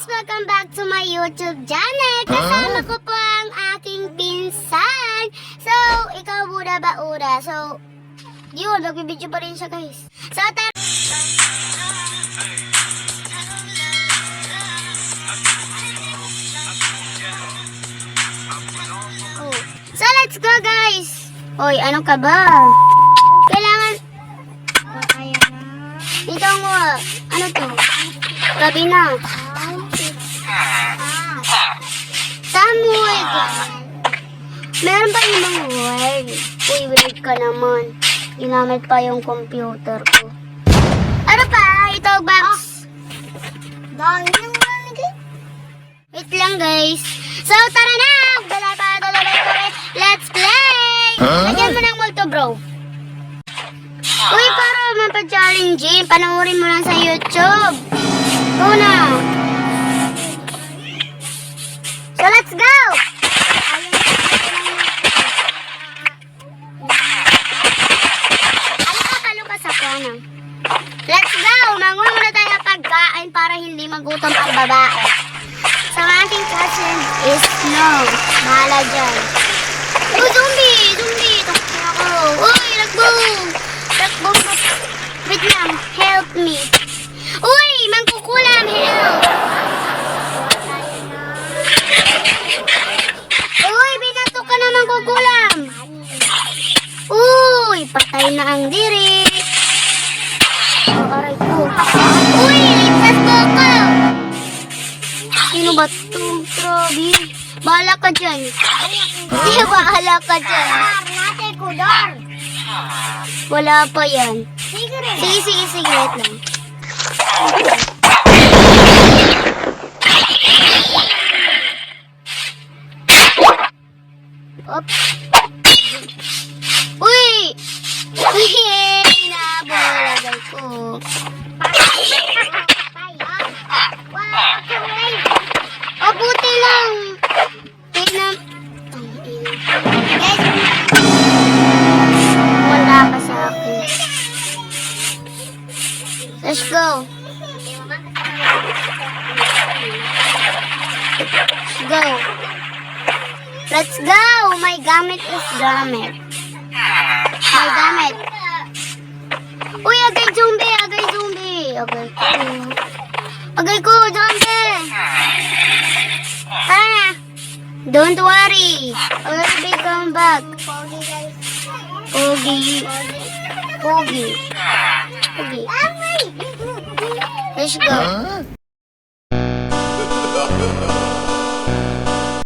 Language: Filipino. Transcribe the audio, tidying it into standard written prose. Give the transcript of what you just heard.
Welcome back to my YouTube channel. Kasama ko po ang aking pinsan. So, ikaw muna ba ura? So, yun, nagbibideo pa rin siya guys. So, tara. Oh. So, let's go guys. Oy, ano ka ba? Kailangan... Ikaw mo, ano to? Gabi na. Samuel. Meron pa ibang word. Uy, weird ka naman. Ginamit pa yung computer ko. Ano pa? Ito, box. Dahil lang mamigay. Wait lang, guys. So, tara na! Let's play! Lagyan mo ng multo, bro. Uy, para mapa-challenging. Panoorin mo lang sa YouTube. Go na! So, let's go! Aluka sa plano. Let's go! Manguha muna tayo ng pagkain para hindi magutom ang babae. Sa aking cousin is no. Mahala dyan. Oh, zombie! Zombie! Takot ako. Uy, lakbo! Lakbo! Wait lang. Help me. Uy! Mangkukulam! Help! Uy! Binato ka na mangkukulam! Uy! Patay na ang diri! Oh, aray ko. Uy! Ligtas ko ako! Sino ba ito? Grabe. Bahala ka dyan. Hindi, bahala ka dyan. Wala pa yan. Sige, wait lang. Oops. Uy! Nabalagay ko. O, buti lang. Wala ka sa akin. Let's go. Let's go. My gamit is gamit. My gamit. Uy, agay zombie. Agay ko, zombie. Don't worry. I will be come back. Pogi. Let's go.